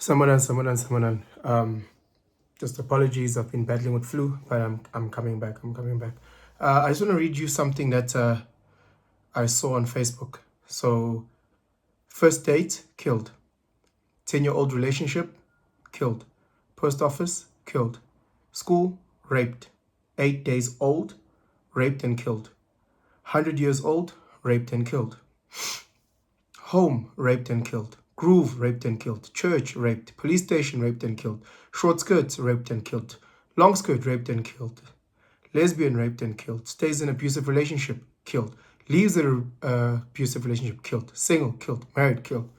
Someone. Just apologies. I've been battling with flu, but I'm coming back. I just want to read you something that I saw on Facebook. So, first date killed, 10-year-old relationship killed, post office killed, school raped, 8 days old raped and killed, 100 years old raped and killed, home raped and killed, groove raped and killed, church raped, police station raped and killed, short skirts raped and killed, long skirt raped and killed, lesbian raped and killed, stays in abusive relationship killed, leaves an abusive relationship killed, single killed, married killed.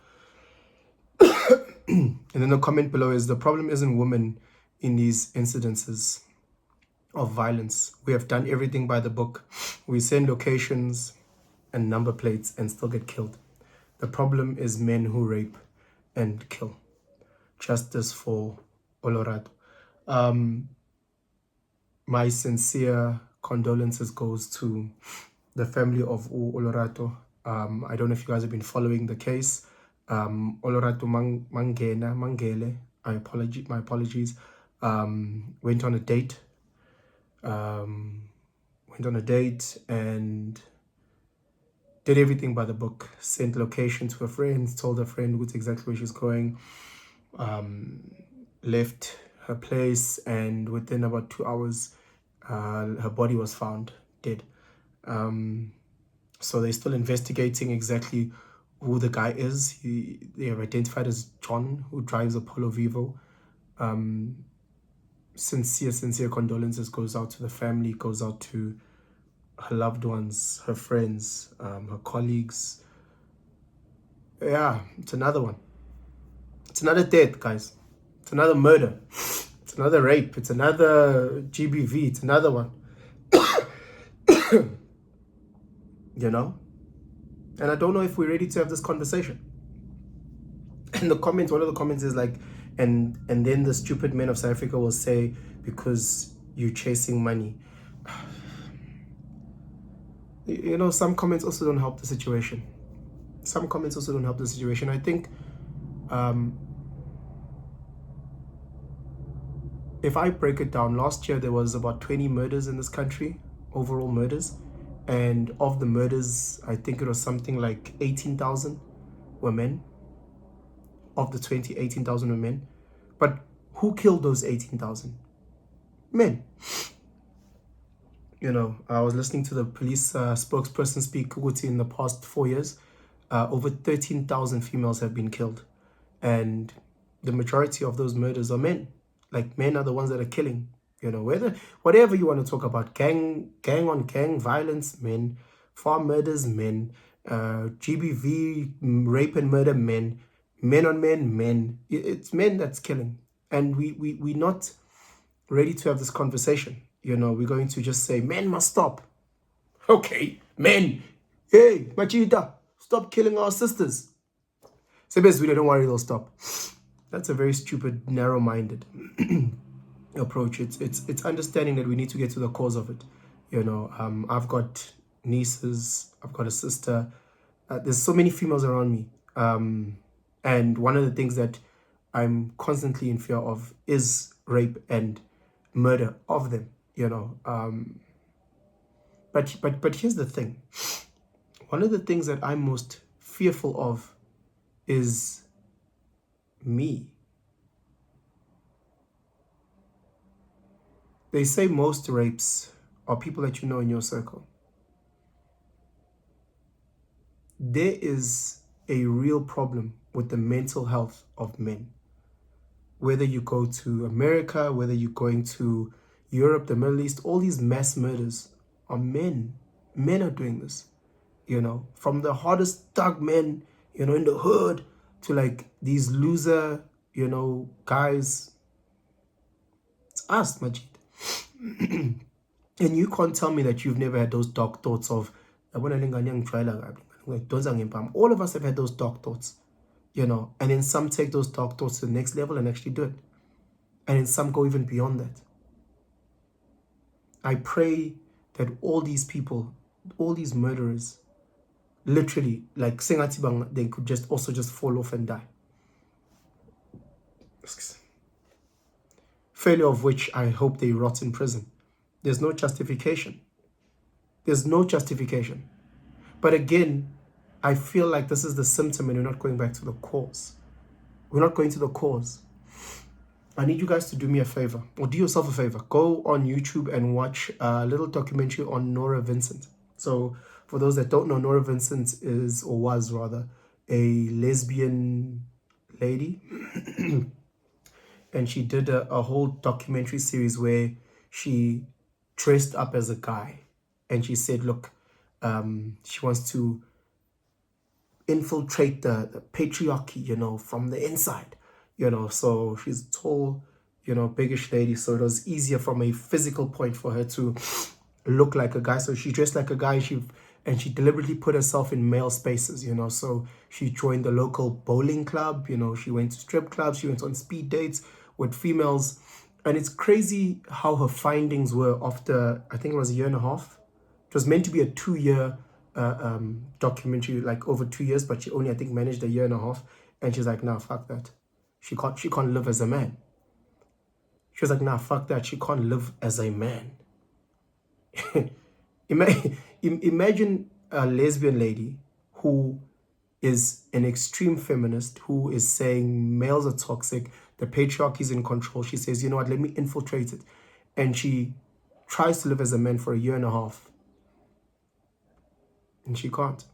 And then the comment below is, the problem isn't women in these incidences of violence. We have done everything by the book. We send locations and number plates and still get killed. The problem is men who rape and kill. Justice for Olorato. My sincere condolences goes to the family of Olorato. I don't know if you guys have been following the case. Olorato Mongale, my apologies, went on a date. And did everything by the book. Sent location to a friend, told her friend exactly where she's going, left her place, and within about 2 hours, her body was found dead. So they're still investigating exactly who the guy is. They have identified as John, who drives a Polo Vivo. Sincere condolences goes out to the family, goes out to her loved ones, her friends, her colleagues. Yeah, it's another one. It's another death, guys. It's another murder. It's another rape. It's another GBV. It's another one. You know? And I don't know if we're ready to have this conversation. And the comments, one of the comments is like, and then the stupid men of South Africa will say, because you're chasing money. You know, some comments also don't help the situation. I think if I break it down, last year there was about 20 murders in this country, overall murders. And of the murders, I think it was something like 18,000 were men. Of the 20, 18,000 were men. But who killed those 18,000? Men. You know, I was listening to the police spokesperson speak in the past 4 years. Over 13,000 females have been killed. And the majority of those murders are men. Like, men are the ones that are killing. You know, whatever you want to talk about, gang on gang violence, men, farm murders, men, GBV, rape and murder, men on men. It's men that's killing. And we're not ready to have this conversation. You know, we're going to just say, men must stop. Okay, men, hey, Machita, stop killing our sisters. Sebes, we don't worry, they'll stop. That's a very stupid, narrow-minded approach. It's understanding that we need to get to the cause of it. You know, I've got nieces, I've got a sister. There's so many females around me. And one of the things that I'm constantly in fear of is rape and murder of them, you know. But here's the thing. One of the things that I'm most fearful of is me. They say most rapes are people that you know in your circle. There is a real problem with the mental health of men. Whether you go to America, whether you're going to Europe, the Middle East, all these mass murders are men. Men are doing this, you know, from the hardest thug men, you know, in the hood to like these loser, you know, guys. It's us, Majid. And you can't tell me that you've never had those dark thoughts of, all of us have had those dark thoughts, you know, and then some take those dark thoughts to the next level and actually do it. And then some go even beyond that. I pray that all these people, all these murderers, literally, like Sengatibang, they could just fall off and die. failure of which I hope they rot in prison. There's no justification. There's no justification. But again, I feel like this is the symptom and we're not going back to the cause. We're not going to the cause. I need you guys to do me a favor, or do yourself a favor. Go on YouTube and watch a little documentary on Nora Vincent. So for those that don't know, Nora Vincent is, or was rather, a lesbian lady. And she did a whole documentary series where she dressed up as a guy. And she said, look, she wants to infiltrate the patriarchy, you know, from the inside, you know. So she's a tall, you know, biggish lady. So it was easier from a physical point for her to look like a guy. So she dressed like a guy. And she deliberately put herself in male spaces, you know. So she joined the local bowling club, you know. She went to strip clubs. She went on speed dates with females. And it's crazy how her findings were after, I think it was a year and a half. It was meant to be a 2-year documentary, like over 2 years, but she only, I think, managed a year and a half. And she's like, nah, fuck that. She can't live as a man. She was like, nah, fuck that. She can't live as a man. Imagine a lesbian lady who is an extreme feminist, who is saying males are toxic, the patriarchy is in control. She says, you know what, let me infiltrate it. And she tries to live as a man for a year and a half. And she can't.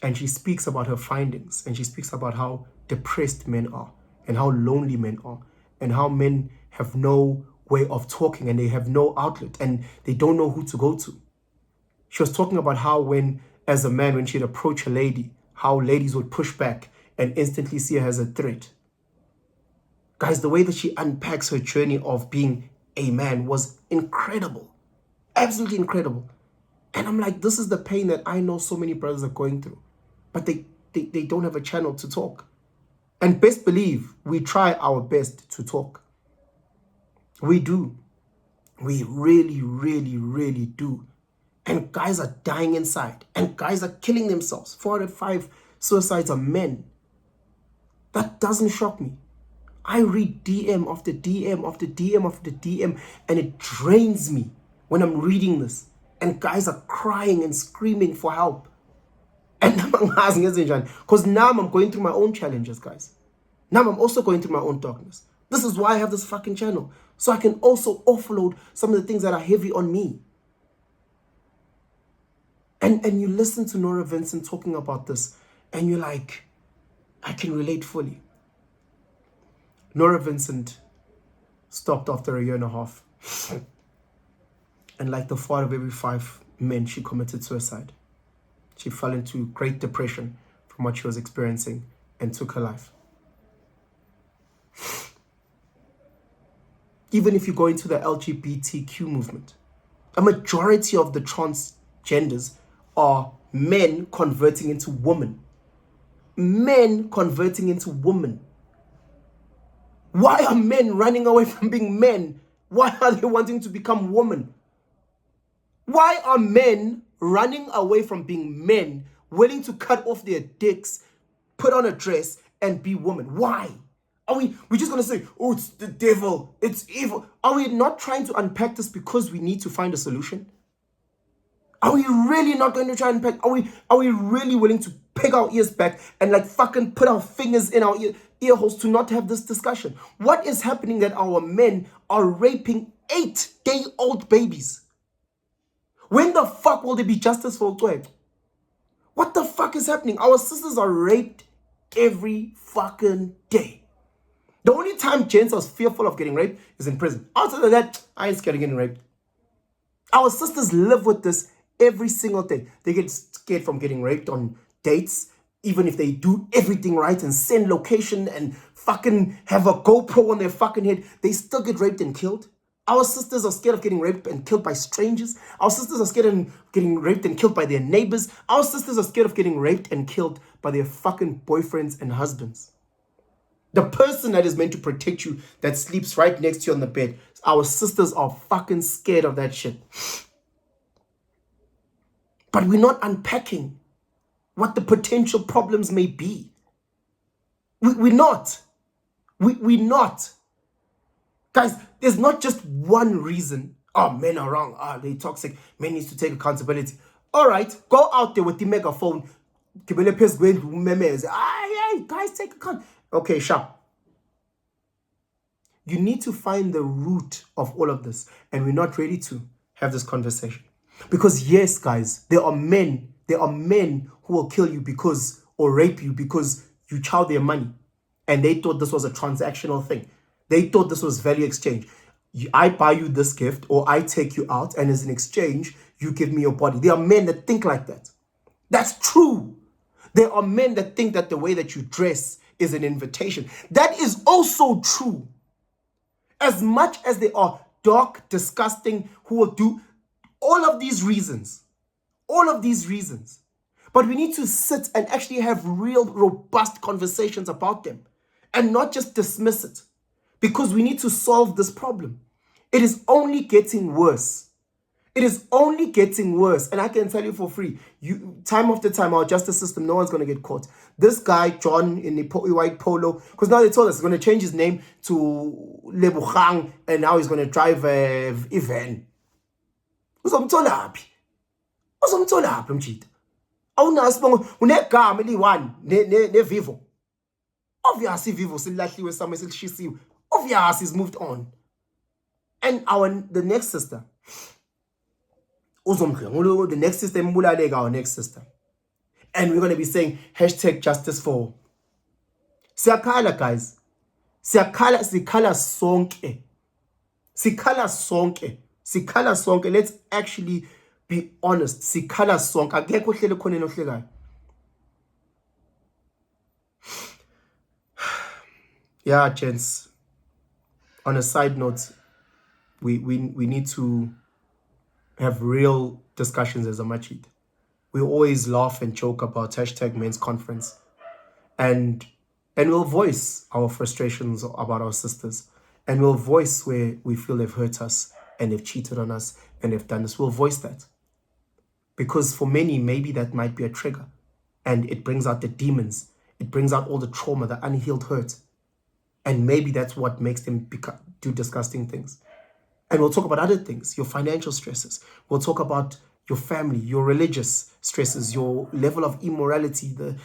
And she speaks about her findings. And she speaks about how depressed men are. And how lonely men are. And how men have no way of talking. And they have no outlet. And they don't know who to go to. She was talking about how when, as a man, when she'd approach a lady, how ladies would push back and instantly see her as a threat. Guys, the way that she unpacks her journey of being a man was incredible. Absolutely incredible. And I'm like, this is the pain that I know so many brothers are going through. But they don't have a channel to talk. And best believe, we try our best to talk. We do. We really, really, really do. And guys are dying inside. And guys are killing themselves. 4 out of 5 suicides are men. That doesn't shock me. I read DM after DM after DM after DM, and it drains me when I'm reading this. And guys are crying and screaming for help. And because now I'm going through my own challenges, guys. Now I'm also going through my own darkness. This is why I have this fucking channel. So I can also offload some of the things that are heavy on me. And you listen to Nora Vincent talking about this, and you're like, I can relate fully. Nora Vincent stopped after a year and a half. And like the 4 out of every 5 men, she committed suicide. She fell into great depression from what she was experiencing and took her life. Even if you go into the LGBTQ movement, a majority of the transgenders are men converting into women. Men converting into women. Why are men running away from being men? Why are they wanting to become women? Why are men running away from being men, willing to cut off their dicks, put on a dress, and be women? Why? Are we just going to say, oh, it's the devil, it's evil? Are we not trying to unpack this because we need to find a solution? Are we really not going to try and unpack? Are we really willing to peg our ears back and like fucking put our fingers in our ear holes to not have this discussion? What is happening that our men are raping 8-day-old babies? When the fuck will there be justice for Olat? What the fuck is happening? Our sisters are raped every fucking day. The only time gents are fearful of getting raped is in prison. Outside of that, I ain't scared of getting raped. Our sisters live with this every single day. They get scared from getting raped on dates, even if they do everything right and send location and fucking have a GoPro on their fucking head, they still get raped and killed. Our sisters are scared of getting raped and killed by strangers. Our sisters are scared of getting raped and killed by their neighbors. Our sisters are scared of getting raped and killed by their fucking boyfriends and husbands. The person that is meant to protect you, that sleeps right next to you on the bed, our sisters are fucking scared of that shit. But we're not unpacking what the potential problems may be. We're not. We're not. Guys, there's not just one reason. Oh, men are wrong. They're toxic. Men need to take accountability. All right, go out there with the megaphone. Guys, take account. Okay, sharp. You need to find the root of all of this. And we're not ready to have this conversation. Because yes, guys, there are men who will kill you because, or rape you because you chow their money. And they thought this was a transactional thing. They thought this was value exchange. I buy you this gift or I take you out and as an exchange, you give me your body. There are men that think like that. That's true. There are men that think that the way that you dress is an invitation. That is also true. As much as they are dark, disgusting, who will do all of these reasons. But we need to sit and actually have real, robust conversations about them and not just dismiss it. Because we need to solve this problem. It is only getting worse. It is only getting worse. And I can tell you for free, time after time, our justice system, no one's going to get caught. This guy, John, in the white polo, because now they told us he's going to change his name to Lebuchang, and now he's going to drive a van. Uzomtholaphi mjita. Awunasibongo unegama eliyi-1 ne-Vivo. Obviously Vivo silahliwe somewhere silishisiwe. Obviously he's moved on. And the next sister, the next sister, our next sister. And we're going to be saying #justice for. Siyakhala, guys. Sikhala sonke. Let's actually be honest. Sikhala sonke. Akekho ohlele khona enohlekayo. Yeah, gents. On a side note, we need to have real discussions as a machit. We always laugh and joke about #men's conference. And we'll voice our frustrations about our sisters. And we'll voice where we feel they've hurt us and they've cheated on us and they've done this. We'll voice that. Because for many, maybe that might be a trigger. And it brings out the demons. It brings out all the trauma, the unhealed hurt. And maybe that's what makes them do disgusting things. And we'll talk about other things, your financial stresses. We'll talk about your family, your religious stresses, your level of immorality, the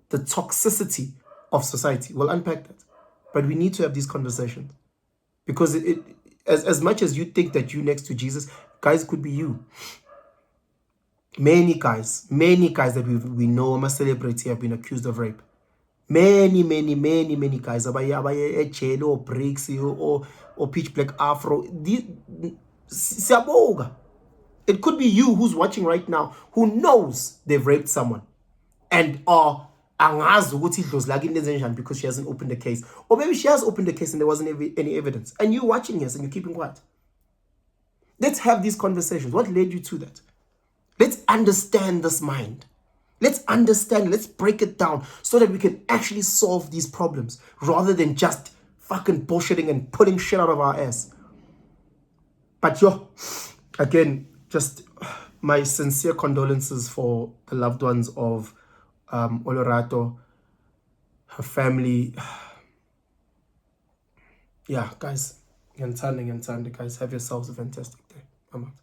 toxicity of society. We'll unpack that. But we need to have these conversations. Because as much as you think that you're next to Jesus, guys, could be you. Many guys that we know, I'm a celebrity, have been accused of rape. Many guys, abaye jail or breaks or pitch black afro. It could be you who's watching right now who knows they've raped someone and angazi ukuthi idlozi lakhe because she hasn't opened the case, or maybe she has opened the case and there wasn't any evidence, and you're watching this and you're keeping quiet. Let's have these conversations. What led you to that? Let's understand this mind. Let's understand, let's break it down so that we can actually solve these problems rather than just fucking bullshitting and pulling shit out of our ass. But again, just my sincere condolences for the loved ones of Olorato, her family. Yeah, guys, guys, have yourselves a fantastic day. I'm out.